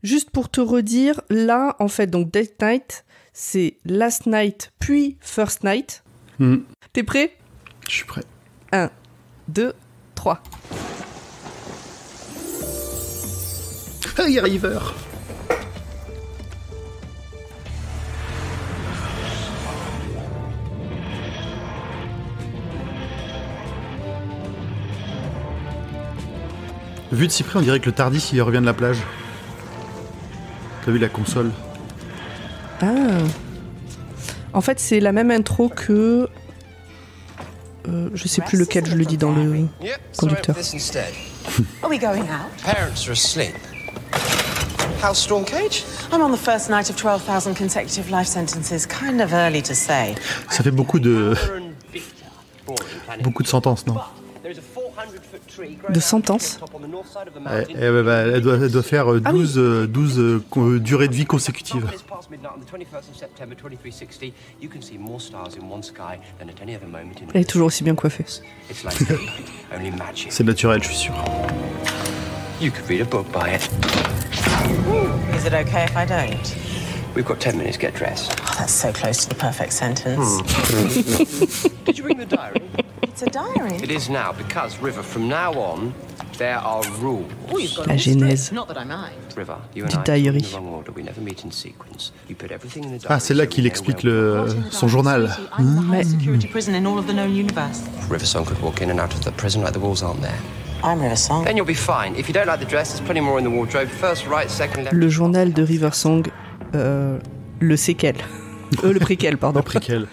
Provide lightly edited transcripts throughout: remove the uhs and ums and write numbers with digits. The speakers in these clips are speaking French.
Juste pour te redire, là, en fait, donc Date Night, c'est Last Night puis First Night. T'es prêt ? Je suis prêt. 1, 2, 3. Hey, River. Vu de si près, on dirait que le Tardis il revient de la plage. T'as vu la console ? Ah. En fait, c'est la même intro que... je sais plus lequel je le dis dans le conducteur. Are we going out? Parents are asleep. How's Storm Cage? I'm on the first night of 12,000 consecutive life sentences. Kind of early to say. Ça fait beaucoup de sentences, non ? De sentences. Elle doit faire 12 durées de vie consécutives. Elle est toujours aussi bien coiffée. C'est naturel, je suis sûr. You could read a book by it. Is it okay if I don't? We've got 10 minutes, get dressed. Oh, that's so close to the perfect sentence. Did you bring the diary? It's a diary. It is now, because, River, from now on, there are rules. Oh, you've got La all genèse. strict. Not that I mind. River, you and Du I diary. in the wrong order. We never meet in sequence. You put everything in the diary. Ah, c'est là qu'il explique son journal. I'm the highest security prison in all of the known universe. River Song could walk in and out of the prison like the walls aren't there. I'm River Song. Then you'll be fine. If you don't like the dress, there's plenty more in the wardrobe. First right, second left. Le journal de River Song, le séquel. Le préquel, pardon. Le préquel.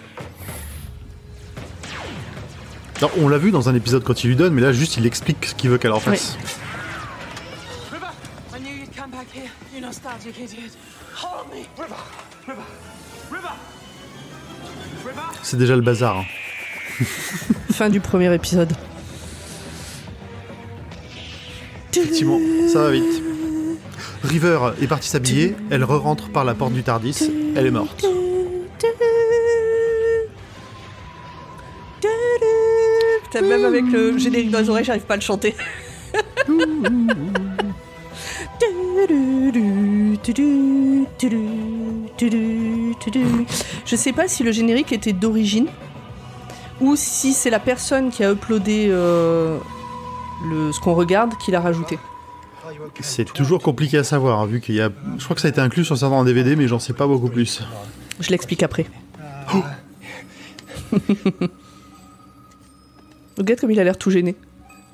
Non, on l'a vu dans un épisode quand il lui donne, mais là, juste, il explique ce qu'il veut qu'elle en fasse. River, I knew you'd come back here. You nostalgic idiot. Hold me. River, River, River, River. C'est déjà le bazar. Hein. Fin du premier épisode. Effectivement, ça va vite. River est partie s'habiller, elle re-rentre par la porte du Tardis, elle est morte. Putain, même avec le générique dans les oreilles, j'arrive pas à le chanter. Je sais pas si le générique était d'origine ou si c'est la personne qui a uploadé ce qu'on regarde qui l'a rajouté. C'est toujours compliqué à savoir, hein, vu qu'il y a... Je crois que ça a été inclus sur certains DVD, mais j'en sais pas beaucoup plus. Je l'explique après. Oh. Regarde comme il a l'air tout gêné.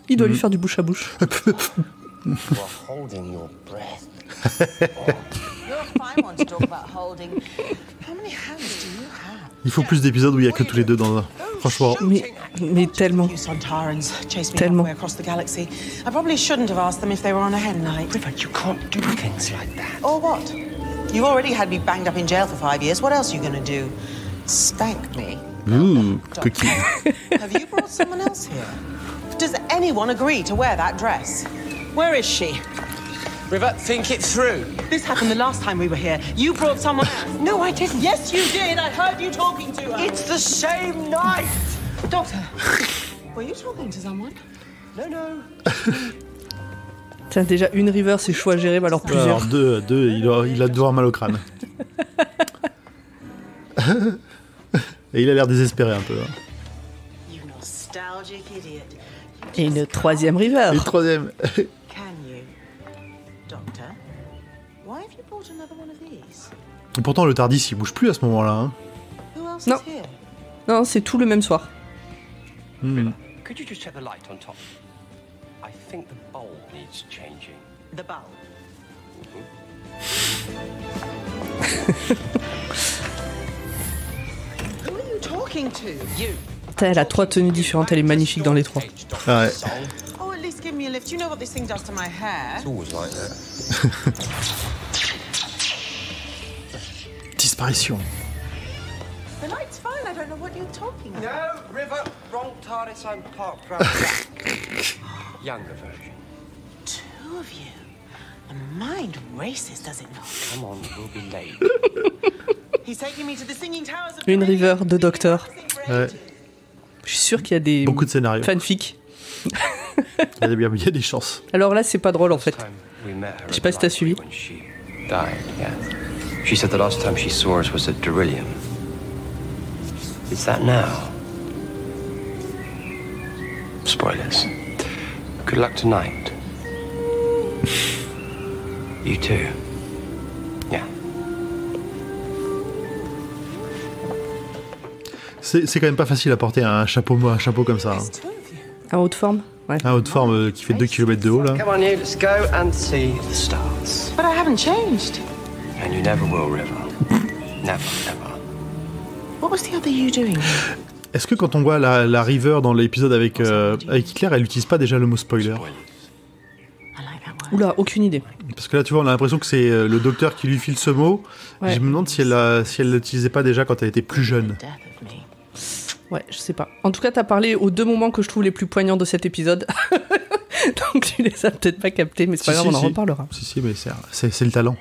Il doit lui faire du bouche à bouche. Il faut plus d'épisodes où il y a que tous les deux dans un. Franchement. Mais tellement. Tellement. I probably shouldn't have asked them if they were on a hen night. But you can't do things like that. Or what? You already had me banged up in jail for 5 years. What else are you gonna do? Spank me? Ouh, coquille. Have you brought someone else here? Does anyone agree to wear that dress? Where is she? River, think it through. This happened the last time we were here. You brought someone else. No, I didn't. Yes, you did. I heard you talking to her. It's the same night. Doctor, were you talking to someone? No. Tiens, déjà, une River, c'est chaud à gérer, mais alors plusieurs. Alors deux, il a devoir mal au crâne. Et il a l'air désespéré un peu. Hein. You nostalgic idiot. Et une troisième River. Et le troisième. Can you? Doctor, why have you brought another one of these? Et pourtant, le Tardis, il bouge plus à ce moment-là. Hein. Who else No. is here? Non, c'est tout le même soir. Could you just check the light on top? I think the bulb needs changing. The bulb. Who are you talking to? You. Putain, elle a 3 tenues différentes, elle est magnifique dans les 3. Ah ouais. Oh, at least give me a lift. You know what this thing does to my hair? It's always like that. Disparition. The light's fine. I don't know what you're talking about. No, River, wrong TARDIS, I'm parked round Younger version. Two of you. The mind races, does it not? Come on, we'll be late. He's taking me to the singing towers of Une River, 2 Docteurs. Ouais. Je suis sûr qu'il y a des Beaucoup de scénarios. fanfics. Il y a des chances. Alors là, c'est pas drôle en fait. We met her Je sais pas si t'as suivi. when she Died, yeah. She said the last time she saw us was at Derillium. Is that now? Spoilers. Good luck tonight. You too. Yeah. C'est quand même pas facile à porter un chapeau comme ça. Hein. En haute forme. Ouais. Un haute forme qui fait 2 km de haut là. Come on, you. Let's go and see the stars. But I haven't changed. And you never will, River. Never, never. What was the other you doing? Est-ce que quand on voit la River dans l'épisode avec Hitler, elle utilise pas déjà le mot spoiler? I like that word. Oula, aucune idée. Parce que là, tu vois, on a l'impression que c'est le docteur qui lui file ce mot. Ouais. Je me demande si elle l'utilisait pas déjà quand elle était plus jeune. Death of me. Ouais, je sais pas. En tout cas, t'as parlé aux 2 moments que je trouve les plus poignants de cet épisode. Donc tu les as peut-être pas captés, mais c'est pas grave, on en reparlera. Si, mais c'est le talent.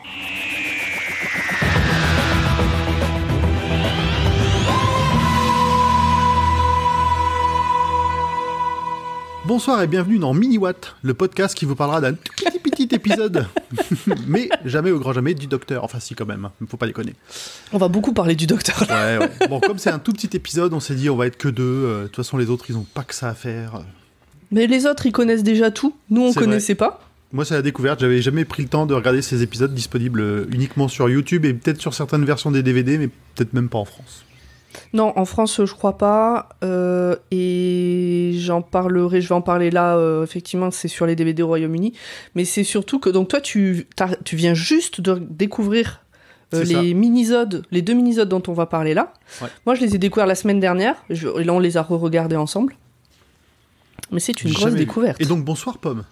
Bonsoir et bienvenue dans Mini Watt, le podcast qui vous parlera d'un tout petit épisode, mais jamais au grand jamais du docteur. Enfin si quand même, il faut pas déconner. On va beaucoup parler du docteur. Ouais. Bon, comme c'est un tout petit épisode, on s'est dit on va être que 2. De toute façon, les autres, ils ont pas que ça à faire. Mais les autres, ils connaissent déjà tout. Nous, on C'est connaissait pas. Moi, c'est la découverte. J'avais jamais pris le temps de regarder ces épisodes disponibles uniquement sur YouTube et peut-être sur certaines versions des DVD, mais peut-être même pas en France. Non, en France, je crois pas. Et je vais en parler là. Effectivement, c'est sur les DVD au Royaume-Uni. Mais c'est surtout que, donc toi, tu viens juste de découvrir C'est ça. les les 2 minisodes dont on va parler là. Ouais. Moi, je les ai découverts la semaine dernière. Et là, on les a re-regardés ensemble. Mais c'est une grosse Jamais vu. découverte. Et donc, bonsoir, Pomme.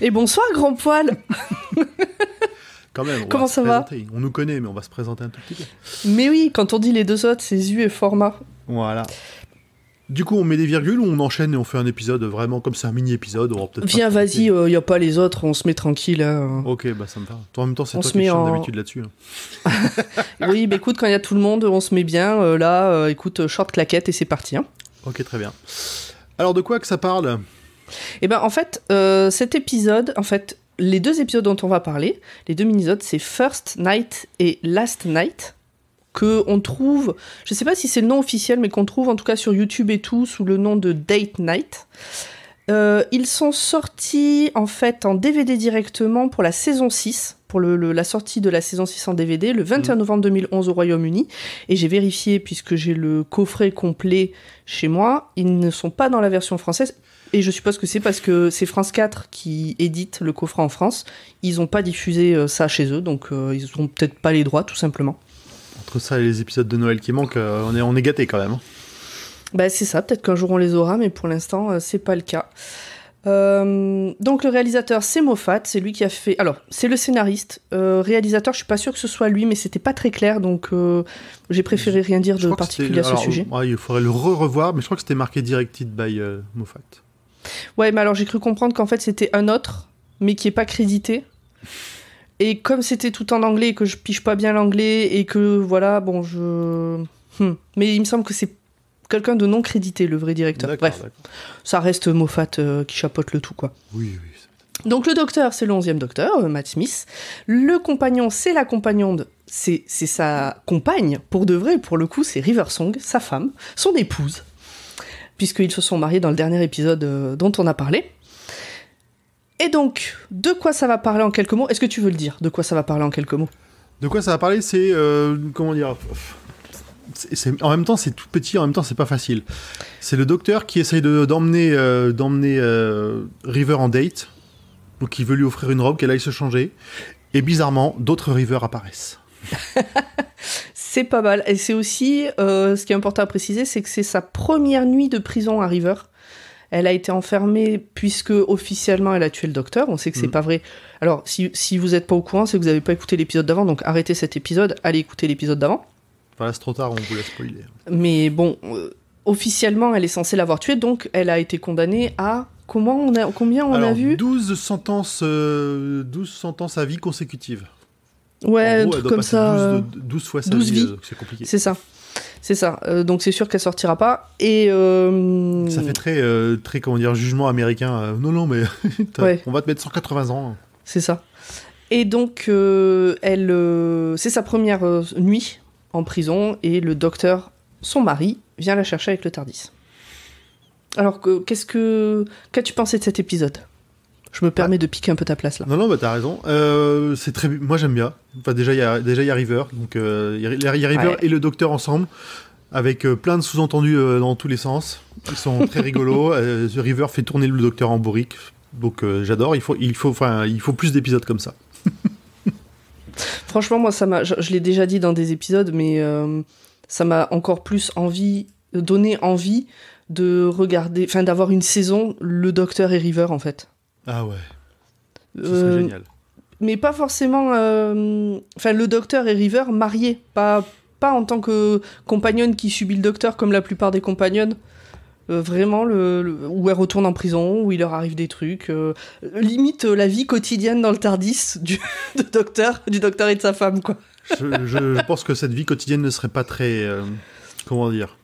Et bonsoir, grand poil. Quand même, Comment ça va ? On nous connaît, mais on va se présenter un tout petit peu. Mais oui, quand on dit les 2 autres, c'est Zu et Format. Voilà. Du coup, on met des virgules ou on enchaîne et on fait un épisode vraiment comme c'est un mini-épisode. Viens, vas-y, y a pas les autres, on se met tranquille. Hein. Ok, bah ça me va. Toi, en même temps, c'est On toi se qui met chante en- d'habitude là-dessus. Hein. Oui, bah écoute, quand il y a tout le monde, on se met bien. Là, écoute, short claquette et c'est parti. Hein. Ok, très bien. Alors, de quoi que ça parle ? Et ben en fait, cet épisode, les 2 épisodes dont on va parler, les 2 minisodes, c'est First Night et Last Night, que on trouve, je sais pas si c'est le nom officiel, mais qu'on trouve en tout cas sur YouTube et tout, sous le nom de Date Night. Ils sont sortis en fait en DVD directement pour la saison 6, pour la sortie de la saison 6 en DVD, le 21 novembre 2011 au Royaume-Uni. Et j'ai vérifié, puisque j'ai le coffret complet chez moi, ils ne sont pas dans la version française. Et je suppose que c'est parce que c'est France 4 qui édite le coffret en France. Ils n'ont pas diffusé ça chez eux, donc ils n'ont peut-être pas les droits, tout simplement. Entre ça et les épisodes de Noël qui manquent, on est gâtés quand même. Hein. Bah c'est ça, peut-être qu'un jour on les aura, mais pour l'instant, c'est pas le cas. Donc le réalisateur, c'est Moffat, c'est lui qui a fait... Alors, c'est le scénariste. Réalisateur, je suis pas sûre que ce soit lui, mais c'était pas très clair, donc j'ai préféré rien dire Je de crois que particulier à ce alors, sujet. ouais, il faudrait le revoir, mais je crois que c'était marqué Directed by Moffat. Ouais, mais alors j'ai cru comprendre qu'en fait c'était un autre, mais qui est pas crédité. Et comme c'était tout en anglais et que je piche pas bien l'anglais et que voilà, bon, mais il me semble que c'est quelqu'un de non crédité, le vrai directeur. D'accord, Bref, d'accord. ça reste Moffat qui chapeaute le tout, quoi. Oui. Donc le docteur, c'est le 11e docteur, Matt Smith. Le compagnon, c'est la compagnonne, c'est sa compagne, pour de vrai, pour le coup, c'est River Song, sa femme, son épouse, puisqu'ils se sont mariés dans le dernier épisode dont on a parlé. Et donc, de quoi ça va parler en quelques mots ? Est-ce que tu veux le dire ? De quoi ça va parler en quelques mots ? De quoi ça va parler ? C'est... comment dire ? En même temps, c'est tout petit, en même temps, c'est pas facile. C'est le docteur qui essaye d'emmener River en date. Donc, il veut lui offrir une robe, qu'elle aille se changer. Et bizarrement, d'autres River apparaissent. C'est pas mal. Et c'est aussi, ce qui est important à préciser, c'est que c'est sa première nuit de prison à River. Elle a été enfermée puisque officiellement elle a tué le docteur. On sait que c'est pas vrai. Alors, si vous n'êtes pas au courant, c'est que vous n'avez pas écouté l'épisode d'avant. Donc arrêtez cet épisode, allez écouter l'épisode d'avant. Voilà, c'est trop tard, on vous l'a spoilé. Mais bon, officiellement, elle est censée l'avoir tué. Donc elle a été condamnée à... Combien on a vu 12 sentences à vie consécutives. Ouais, En gros, un elle truc doit comme passer ça. 12 fois sa 12 vie, vies. donc c'est compliqué. C'est ça. C'est ça. Donc c'est sûr qu'elle sortira pas. Et Ça fait très comment dire, jugement américain. Non, mais Ouais. on va te mettre 180 ans. c'est ça. Et donc, c'est sa première nuit en prison, et le docteur, son mari, vient la chercher avec le TARDIS. Alors, qu'as-tu pensé de cet épisode ? Je me permets de piquer un peu ta place, là. Non, bah t'as raison. C'est très... Moi, j'aime bien. Enfin, déjà, il y a River. Donc, il y a River et le docteur ensemble, avec plein de sous-entendus dans tous les sens. Ils sont très rigolos. River fait tourner le docteur en bourrique. Donc, j'adore. Il faut plus d'épisodes comme ça. Franchement, moi, je l'ai déjà dit dans des épisodes, mais ça m'a encore plus donné envie de regarder, enfin, d'avoir une saison, le docteur et River, en fait. Ah ouais. Ce serait génial. Mais pas forcément... Enfin, le docteur et River mariés, pas en tant que compagnonne qui subit le docteur comme la plupart des compagnonnes. Vraiment, où elle retourne en prison, où il leur arrive des trucs. Limite la vie quotidienne dans le TARDIS du docteur et de sa femme, quoi. Je pense que cette vie quotidienne ne serait pas très... comment dire ?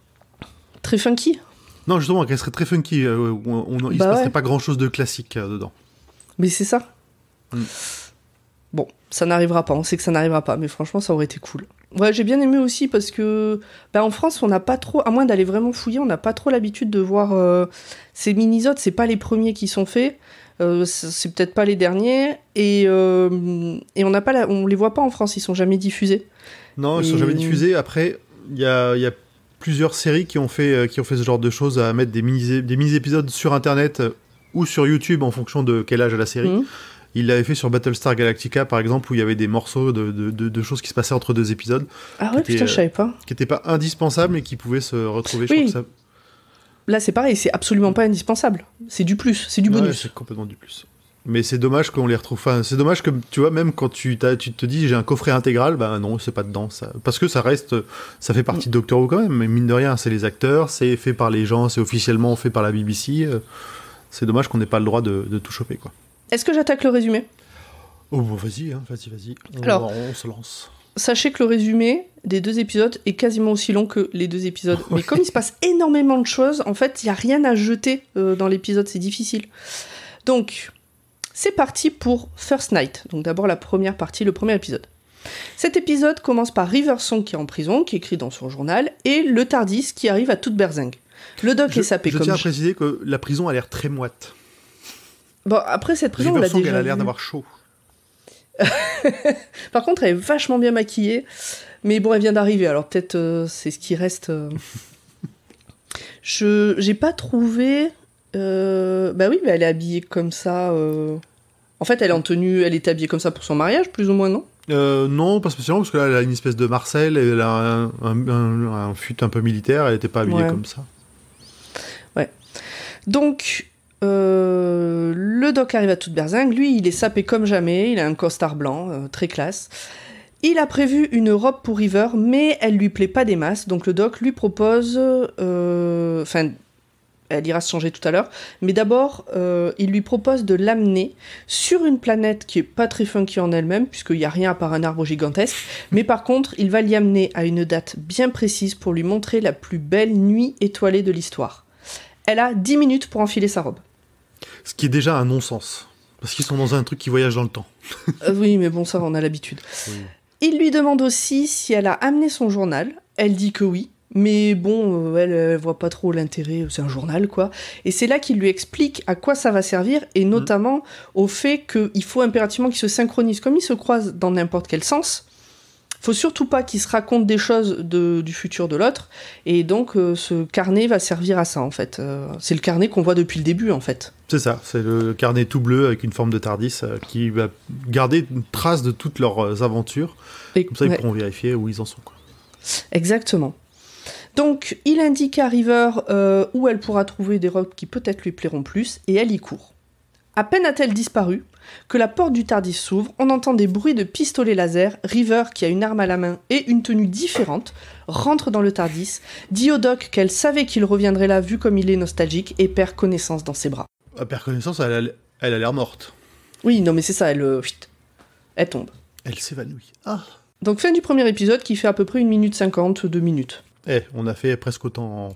Très funky ? Non, justement, qu'elle serait très funky. Il se passerait pas grand-chose de classique dedans. Mais c'est ça. Bon, ça n'arrivera pas. On sait que ça n'arrivera pas. Mais franchement, ça aurait été cool. Ouais, j'ai bien aimé aussi parce que... en France, on n'a pas trop... À moins d'aller vraiment fouiller, on n'a pas trop l'habitude de voir... ces mini-sodes, c'est pas les premiers qui sont faits. C'est peut-être pas les derniers. Et on les voit pas en France. Ils sont jamais diffusés. Non, ils sont jamais diffusés. Après, il y a plusieurs séries qui ont fait ce genre de choses, à mettre des mini-épisodes sur Internet ou sur YouTube en fonction de quel âge a la série. Il l'avait fait sur Battlestar Galactica, par exemple, où il y avait des morceaux de choses qui se passaient entre deux épisodes. Ah ouais, putain, je savais pas. Qui n'étaient pas indispensables, mais qui pouvaient se retrouver. Oui. Je crois que ça... Là, c'est pareil, c'est absolument pas indispensable. C'est du plus, c'est du bonus. Ouais, c'est complètement du plus. Mais c'est dommage qu'on les retrouve. Enfin, c'est dommage que, tu vois, même quand tu te dis j'ai un coffret intégral, bah non, c'est pas dedans. Ça... Parce que ça fait partie de Doctor Who quand même, mais mine de rien, c'est les acteurs, c'est fait par les gens, c'est officiellement fait par la BBC. C'est dommage qu'on n'ait pas le droit de tout choper, quoi. Est-ce que j'attaque le résumé ? Oh, bon, vas-y. Alors, on se lance. Sachez que le résumé des 2 épisodes est quasiment aussi long que les 2 épisodes. Mais comme il se passe énormément de choses, en fait, il n'y a rien à jeter dans l'épisode, c'est difficile. Donc, c'est parti pour First Night. Donc d'abord la première partie, le premier épisode. Cet épisode commence par River Song qui est en prison, qui écrit dans son journal, et le TARDIS qui arrive à toute berzingue. Le doc est sapé comme... Je tiens à préciser que la prison a l'air très moite. Bon, après cette prison, River on l'a Song, déjà elle a l'air vu. d'avoir chaud. Par contre, elle est vachement bien maquillée. Mais bon, elle vient d'arriver, alors peut-être c'est ce qui reste... J'ai pas trouvé... Bah oui, mais elle est habillée comme ça... En fait, elle est en tenue, elle est habillée comme ça pour son mariage, plus ou moins, non ? Non, pas spécialement, parce que là, elle a une espèce de Marcel, elle a un fut un peu militaire, elle n'était pas habillée comme ça. Ouais. Donc, le doc arrive à toute berzingue. Lui, il est sapé comme jamais, il a un costard blanc, très classe. Il a prévu une robe pour River, mais elle lui plaît pas des masses, donc le doc lui propose... elle ira se changer tout à l'heure, mais d'abord, il lui propose de l'amener sur une planète qui est pas très funky en elle-même, puisqu'il n'y a rien à part un arbre gigantesque, mais par contre, il va l'y amener à une date bien précise pour lui montrer la plus belle nuit étoilée de l'histoire. Elle a 10 minutes pour enfiler sa robe. Ce qui est déjà un non-sens, parce qu'ils sont dans un truc qui voyage dans le temps. Oui, mais bon, ça, on a l'habitude. Oui. Il lui demande aussi si elle a amené son journal. Elle dit que oui. Mais bon, elle voit pas trop l'intérêt, c'est un journal, quoi. Et c'est là qu'il lui explique à quoi ça va servir, et notamment au fait qu'il faut impérativement qu'ils se synchronisent. Comme ils se croisent dans n'importe quel sens, faut surtout pas qu'ils se racontent des choses du futur de l'autre, et donc ce carnet va servir à ça, en fait. C'est le carnet qu'on voit depuis le début, en fait. C'est ça, c'est le carnet tout bleu avec une forme de TARDIS qui va garder une trace de toutes leurs aventures. Et, comme ça, ils pourront vérifier où ils en sont, quoi. Exactement. Donc, il indique à River où elle pourra trouver des robes qui peut-être lui plairont plus, et elle y court. À peine a-t-elle disparu que la porte du TARDIS s'ouvre, on entend des bruits de pistolets laser, River, qui a une arme à la main et une tenue différente, rentre dans le TARDIS, dit au doc qu'elle savait qu'il reviendrait là vu comme il est nostalgique, et perd connaissance dans ses bras. Elle perd connaissance, elle a l'air morte. Oui, non mais c'est ça, elle tombe. Elle s'évanouit. Ah. Donc fin du premier épisode qui fait à peu près 1 minute 50, 2 minutes. On a fait presque autant...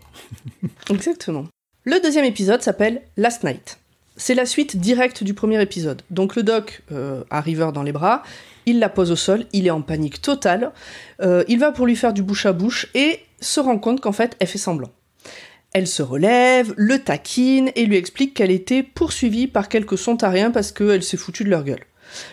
Exactement. Le deuxième épisode s'appelle Last Night. c'est la suite directe du premier épisode. Donc le doc a River dans les bras, il la pose au sol, il est en panique totale, il va pour lui faire du bouche à bouche et se rend compte qu'en fait, elle fait semblant. Elle se relève, le taquine et lui explique qu'elle était poursuivie par quelques sontariens parce qu'elle s'est foutue de leur gueule.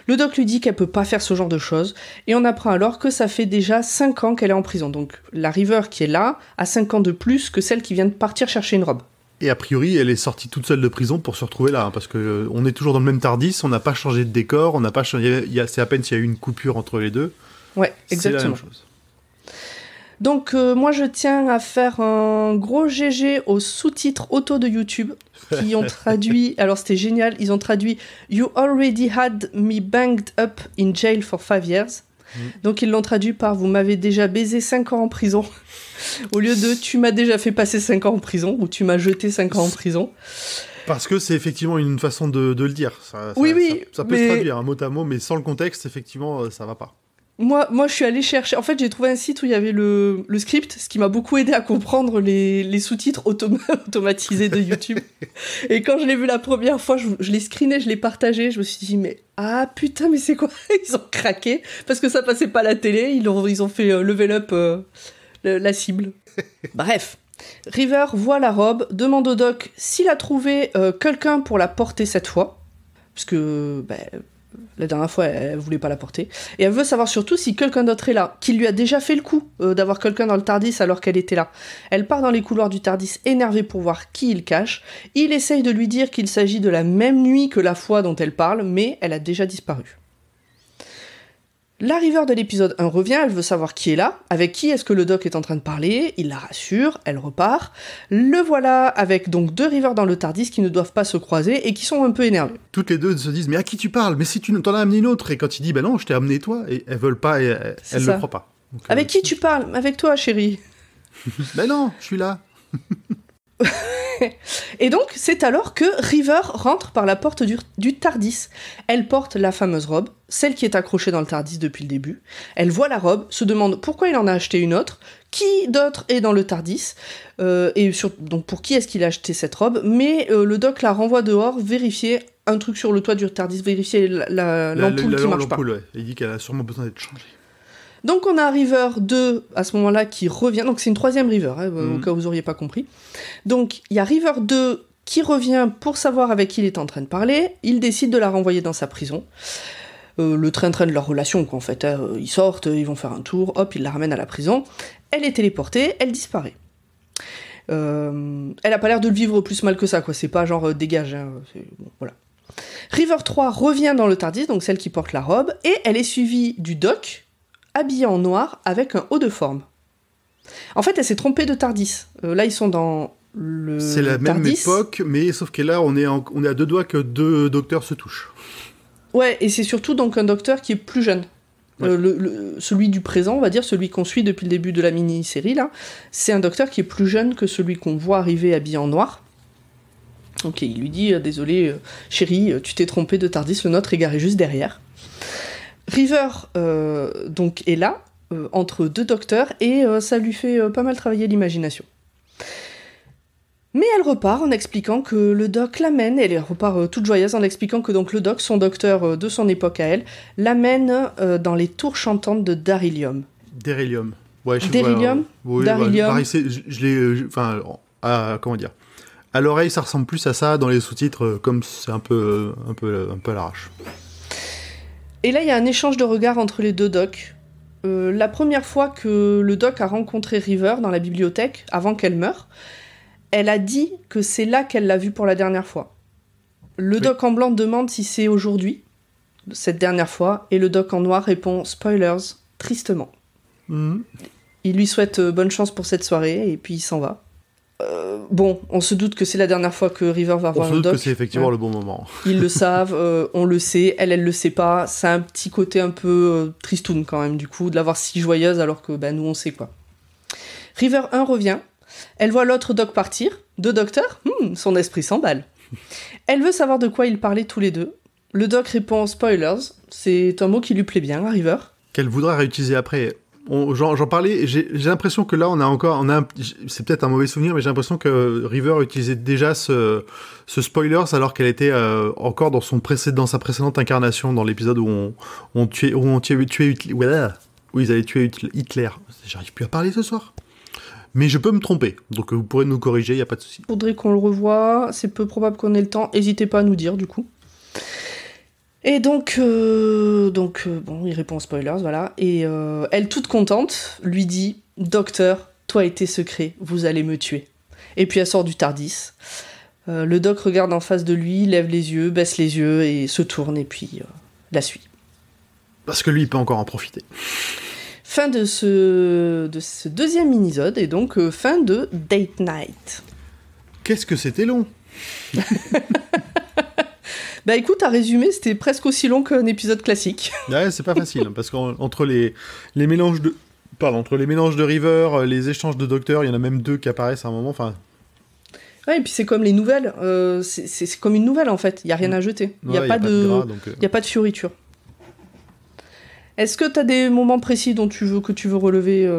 Le doc lui dit qu'elle peut pas faire ce genre de choses, et on apprend alors que ça fait déjà 5 ans qu'elle est en prison. Donc la River qui est là a 5 ans de plus que celle qui vient de partir chercher une robe. Et a priori, elle est sortie toute seule de prison pour se retrouver là, hein, parce que on est toujours dans le même TARDIS, on n'a pas changé de décor, on n'a pas changé. C'est à peine s'il y a eu une coupure entre les deux. Ouais, exactement. C'est la même chose. Donc moi je tiens à faire un gros GG aux sous-titres auto de YouTube qui ont traduit, alors c'était génial, ils ont traduit « You already had me banged up in jail for 5 years ». Donc ils l'ont traduit par « Vous m'avez déjà baisé 5 ans en prison ». Au lieu de « Tu m'as déjà fait passer 5 ans en prison » ou « Tu m'as jeté 5 ans en prison ». Parce que c'est effectivement une façon de le dire. Ça oui, ça peut se traduire mot à mot, mais sans le contexte, effectivement, ça va pas. Moi, je suis allée chercher... En fait, j'ai trouvé un site où il y avait le script, ce qui m'a beaucoup aidé à comprendre les sous-titres automatisés de YouTube. Et quand je l'ai vu la première fois, je l'ai screené, je l'ai partagé, je me suis dit, mais ah putain, mais c'est quoi? Ils ont craqué, parce que ça passait pas à la télé, ils ont fait level up la cible. Bref, River voit la robe, demande au doc s'il a trouvé quelqu'un pour la porter cette fois, parce que... la dernière fois, elle voulait pas la porter. Et elle veut savoir surtout si quelqu'un d'autre est là, qui lui a déjà fait le coup d'avoir quelqu'un dans le TARDIS alors qu'elle était là. Elle part dans les couloirs du TARDIS énervée pour voir qui il cache. Il essaye de lui dire qu'il s'agit de la même nuit que la fois dont elle parle, mais elle a déjà disparu. La River de l'épisode 1 revient, elle veut savoir qui est là, avec qui est-ce que le doc est en train de parler, il la rassure, elle repart. Le voilà avec donc 2 River dans le TARDIS qui ne doivent pas se croiser et qui sont un peu énervés. Toutes les deux se disent « Mais à qui tu parles? Mais si tu t'en as amené une autre » Et quand il dit « Bah non, je t'ai amené toi » Et elles veulent pas, et elles le croient pas. Donc, avec qui tu parles? Avec toi, chérie. Ben non, je suis là. Et donc, c'est alors que River rentre par la porte du TARDIS. Elle porte la fameuse robe, celle qui est accrochée dans le TARDIS depuis le début. Elle voit la robe, se demande pourquoi il en a acheté une autre, qui d'autre est dans le TARDIS, donc pour qui est-ce qu'il a acheté cette robe, mais le doc la renvoie dehors, vérifier un truc sur le toit du TARDIS, vérifier l'ampoule qui marche pas. Ouais. Il dit qu'elle a sûrement besoin d'être changée. Donc on a River 2 à ce moment-là qui revient, donc c'est une 3e River, au cas où vous auriez pas compris. Donc il y a River 2 qui revient pour savoir avec qui il est en train de parler, il décide de la renvoyer dans sa prison. Le train-train de leur relation, quoi, en fait, ils sortent, ils vont faire un tour, hop, ils la ramènent à la prison, elle est téléportée, elle disparaît. Elle a pas l'air de le vivre plus mal que ça, quoi, c'est pas genre dégage, hein, bon, voilà. River 3 revient dans le TARDIS, donc celle qui porte la robe, et elle est suivie du doc, habillée en noir avec un haut de forme. En fait, elle s'est trompée de TARDIS. Là, ils sont dans le C'est la même TARDIS. époque, mais sauf que là, on est à 2 doigts que 2 docteurs se touchent. Ouais, et c'est surtout donc un docteur qui est plus jeune. Ouais. Celui du présent, on va dire, celui qu'on suit depuis le début de la mini-série, là, c'est un docteur qui est plus jeune que celui qu'on voit arriver habillé en noir. Ok, il lui dit « Désolé, chérie, tu t'es trompée de TARDIS, le nôtre est garé juste derrière. » River donc est là, entre 2 docteurs, et ça lui fait pas mal travailler l'imagination. Mais elle repart en expliquant que le doc l'amène, elle repart toute joyeuse en expliquant que donc le doc, son docteur de son époque à elle, l'amène dans les tours chantantes de Darillium. Darillium. Ouais, Darillium, oui, Darillium. Pareil, je l'ai... Enfin, comment dire? À l'oreille, ça ressemble plus à ça, dans les sous-titres, comme c'est un peu à l'arrache. Et là, il y a un échange de regards entre les 2 docs. La première fois que le doc a rencontré River dans la bibliothèque, avant qu'elle meure, elle a dit que c'est là qu'elle l'a vu pour la dernière fois. Le doc en blanc demande si c'est aujourd'hui, cette dernière fois, et le doc en noir répond « Spoilers », tristement. Il lui souhaite bonne chance pour cette soirée, et puis il s'en va. Bon, on se doute que c'est la dernière fois que River va voir le doc. On se doute que c'est effectivement le bon moment. Ils le savent, on le sait, elle le sait pas. C'est un petit côté un peu tristoun quand même, du coup, de la voir si joyeuse alors que nous on sait quoi. River 1 revient, elle voit l'autre doc partir, 2 docteurs, son esprit s'emballe. Elle veut savoir de quoi ils parlaient tous les deux. Le doc répond « Spoilers », c'est un mot qui lui plaît bien à River. Qu'elle voudra réutiliser après. j'en parlais, et j'ai l'impression que là, c'est peut-être un mauvais souvenir, mais j'ai l'impression que River utilisait déjà ce spoilers alors qu'elle était encore dans sa précédente incarnation, dans l'épisode où ils allaient tuer Hitler. J'arrive plus à parler ce soir. Mais je peux me tromper, donc vous pourrez nous corriger, il n'y a pas de souci. Faudrait qu'on le revoie, c'est peu probable qu'on ait le temps, n'hésitez pas à nous dire du coup. Et donc, bon, il répond aux spoilers, voilà. Et elle, toute contente, lui dit « Docteur, toi et tes secrets, vous allez me tuer. » Et puis elle sort du TARDIS. Le doc regarde en face de lui, lève les yeux, baisse les yeux et se tourne et puis la suit. Parce que lui, il peut encore en profiter. Fin de ce deuxième mini-sode et donc fin de Date Night. Qu'est-ce que c'était long. Bah écoute, à résumer, c'était presque aussi long qu'un épisode classique. Ouais, c'est pas facile, parce qu'entre les mélanges de River, les échanges de docteurs, il y en a même 2 qui apparaissent à un moment, enfin... Ouais, et puis c'est comme les nouvelles, c'est comme une nouvelle en fait, il n'y a rien à jeter. Il n'y a pas de fioriture. Est-ce que tu as des moments précis que tu veux relever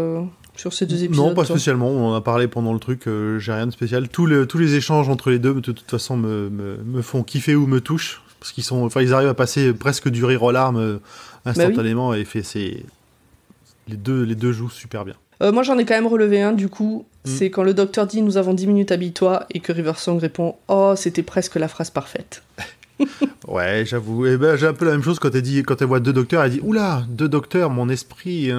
sur ces 2 épisodes? Non, pas spécialement, on en a parlé pendant le truc, j'ai rien de spécial. Tous les échanges entre les deux, de toute façon, me font kiffer ou me touchent, parce ils arrivent à passer presque du rire aux larmes instantanément, et les deux jouent super bien. Moi j'en ai quand même relevé un du coup, c'est quand le docteur dit « Nous avons 10 minutes, habille-toi » et que River Song répond « Oh, c'était presque la phrase parfaite ». Ouais, j'avoue. Et ben, j'ai un peu la même chose quand elle voit 2 docteurs, elle dit « Oula, 2 docteurs, mon esprit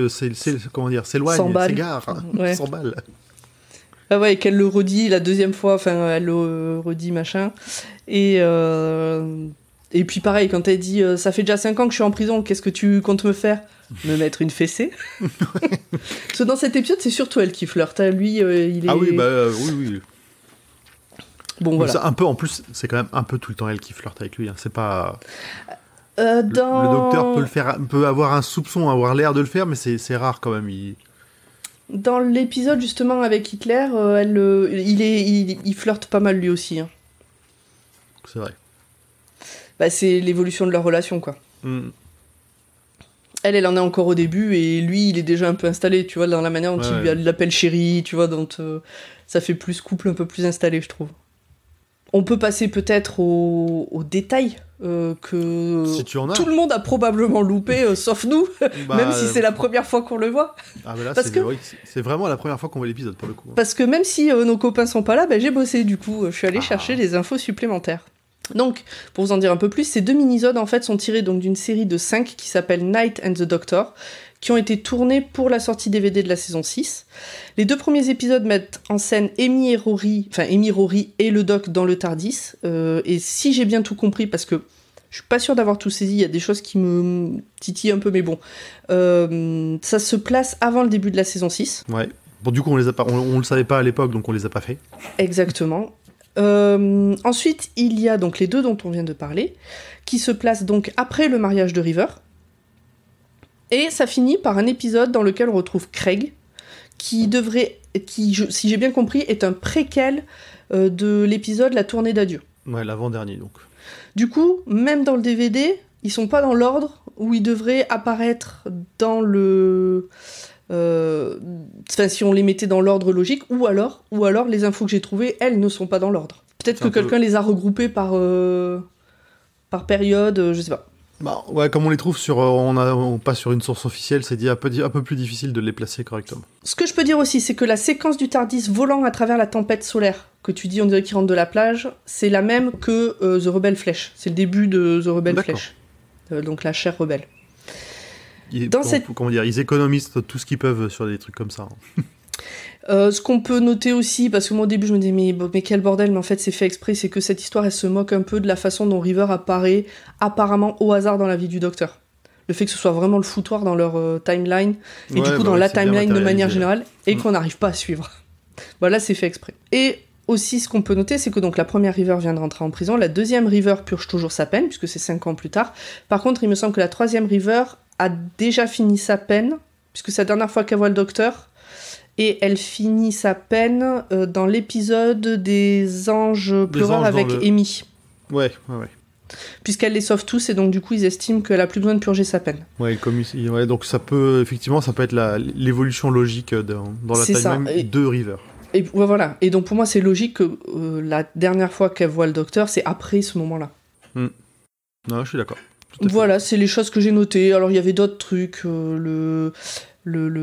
s'éloigne, s'égare, ouais. 100 balles. » Ah ouais, et qu'elle le redit la deuxième fois, enfin elle le redit machin. Et puis pareil, quand elle dit « Ça fait déjà 5 ans que je suis en prison, qu'est-ce que tu comptes me faire ?» Me mettre une fessée. Parce que dans cet épisode, c'est surtout elle qui flirte. Lui, il est... Ah oui, oui. Bon, voilà. Ça, un peu, en plus, c'est quand même un peu tout le temps elle qui flirte avec lui. Hein. C'est pas... Le docteur peut avoir un soupçon, avoir l'air de le faire, mais c'est rare quand même. Dans l'épisode, justement, avec Hitler, il flirte pas mal lui aussi. Hein. C'est vrai. Bah, c'est l'évolution de leur relation, quoi. Elle en est encore au début, et lui, il est déjà un peu installé, tu vois, dans la manière dont il l'appelle chérie, tu vois, dont ça fait plus couple, un peu plus installé, je trouve. On peut passer peut-être aux détails que si tu en as. Tout le monde a probablement loupé, sauf nous, même si c'est la première fois qu'on le voit. Ah bah là, c'est vraiment la première fois qu'on voit l'épisode, pour le coup. Parce que même si nos copains sont pas là, j'ai bossé, du coup, je suis allée chercher des infos supplémentaires. Donc, pour vous en dire un peu plus, ces 2 mini-sodes en fait sont tirés donc d'une série de 5 qui s'appelle Night and the Doctor, qui ont été tournés pour la sortie DVD de la saison 6. Les 2 premiers épisodes mettent en scène Amy Rory et le Doc dans le TARDIS. Et si j'ai bien tout compris, parce que je suis pas sûre d'avoir tout saisi, il y a des choses qui me titillent un peu, mais bon. Ça se place avant le début de la saison 6. Ouais. Bon, du coup, on le savait pas à l'époque, donc on les a pas fait. Exactement. Ensuite, il y a donc les 2 dont on vient de parler, qui se placent donc après le mariage de River. Et ça finit par un épisode dans lequel on retrouve Craig, qui, si j'ai bien compris, est un préquel de l'épisode La tournée d'adieu. Ouais, l'avant-dernier donc. Du coup, même dans le DVD, ils sont pas dans l'ordre où ils devraient apparaître dans le... si on les mettait dans l'ordre logique, ou alors les infos que j'ai trouvées, elles ne sont pas dans l'ordre. Peut-être que quelqu'un les a regroupées par période, je sais pas. Bah, ouais, comme on les trouve on passe sur une source officielle, c'est un peu plus difficile de les placer correctement. Ce que je peux dire aussi, c'est que la séquence du TARDIS volant à travers la tempête solaire, que tu dis on dirait qu'il rentre de la plage, c'est la même que The Rebel Flesh. C'est le début de The Rebel Flesh. Donc la chair rebelle. Ils économisent tout ce qu'ils peuvent sur des trucs comme ça. Ce qu'on peut noter aussi, parce que moi au début je me disais mais quel bordel, mais en fait c'est fait exprès, c'est que cette histoire elle se moque un peu de la façon dont River apparaît apparemment au hasard dans la vie du docteur. Le fait que ce soit vraiment le foutoir dans leur timeline, et du coup dans la timeline de manière générale, et qu'on n'arrive pas à suivre. Voilà, c'est fait exprès. Et aussi ce qu'on peut noter, c'est que donc la première River vient de rentrer en prison, la deuxième River purge toujours sa peine, puisque c'est 5 ans plus tard. Par contre, il me semble que la troisième River a déjà fini sa peine, puisque c'est la dernière fois qu'elle voit le docteur, et elle finit sa peine dans l'épisode des anges pleureurs avec Amy. Ouais. puisqu'elle les sauve tous, et donc du coup ils estiment qu'elle a plus besoin de purger sa peine. Ouais, donc ça peut être l'évolution logique dans la C'est ça. timeline de River. Et ouais, voilà. Et donc pour moi c'est logique que la dernière fois qu'elle voit le docteur, c'est après ce moment-là. Non, je suis d'accord. Voilà, c'est les choses que j'ai notées. Alors il y avait d'autres trucs, le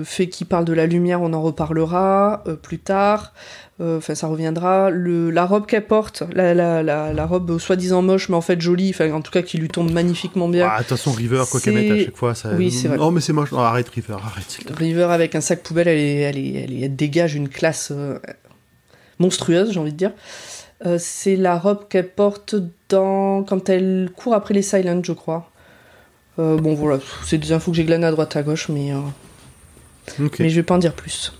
fait qu'il parle de la lumière, on en reparlera plus tard. Enfin, ça reviendra. La robe qu'elle porte, la robe soi-disant moche, mais en fait jolie, enfin en tout cas qui lui tombe magnifiquement bien. Ah, de toute façon, River, quoi qu'elle mette à chaque fois, ça. Oui, c'est vrai. Oh, mais c'est moche. Non, arrête, River, arrête. River avec un sac poubelle, elle dégage une classe monstrueuse, j'ai envie de dire. C'est la robe qu'elle porte quand elle court après les Silent, je crois. Bon, voilà, c'est des infos que j'ai glanées à droite à gauche, mais je vais pas en dire plus.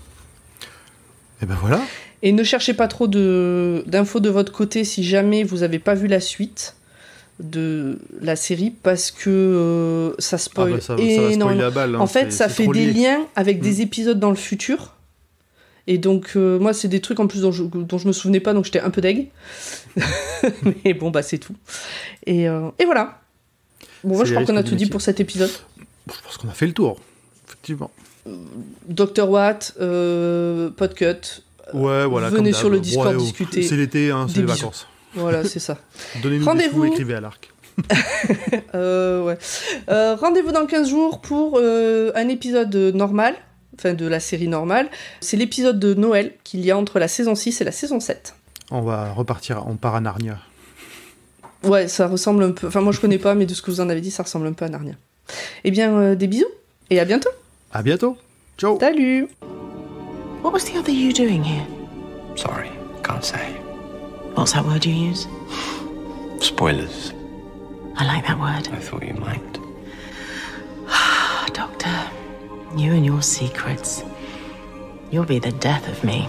Et ben voilà. Et ne cherchez pas trop d'infos de votre côté si jamais vous avez pas vu la suite de la série, parce que ça spoil ça va énormément. spoiler la balle. En fait, ça fait des liens avec des épisodes dans le futur. Et donc, moi, c'est des trucs en plus dont je me souvenais pas, donc j'étais un peu deg. Mais bon, bah, c'est tout. Et voilà. Bon, moi, je crois qu'on a tout dit pour cet épisode. Je pense qu'on a fait le tour, effectivement. Dr. Watt, Podcut. Ouais, voilà. Venez sur le Discord discuter. C'est l'été, hein, c'est les vacances. Voilà, c'est ça. Donnez-nous des sous, écrivez à l'arc. Ouais. Rendez-vous dans 15 jours pour un épisode normal. Enfin, de la série normale. C'est l'épisode de Noël qu'il y a entre la saison 6 et la saison 7. On va repartir, on part à Narnia. Ouais, ça ressemble un peu... Enfin, moi, je connais pas, mais de ce que vous en avez dit, ça ressemble un peu à Narnia. Eh bien, des bisous, et à bientôt. À bientôt. Ciao. Salut. What was the other you doing here? Sorry, can't say. What's that word you use? Spoilers. I like that word. I thought you might. Doctor, you and your secrets. You'll be the death of me.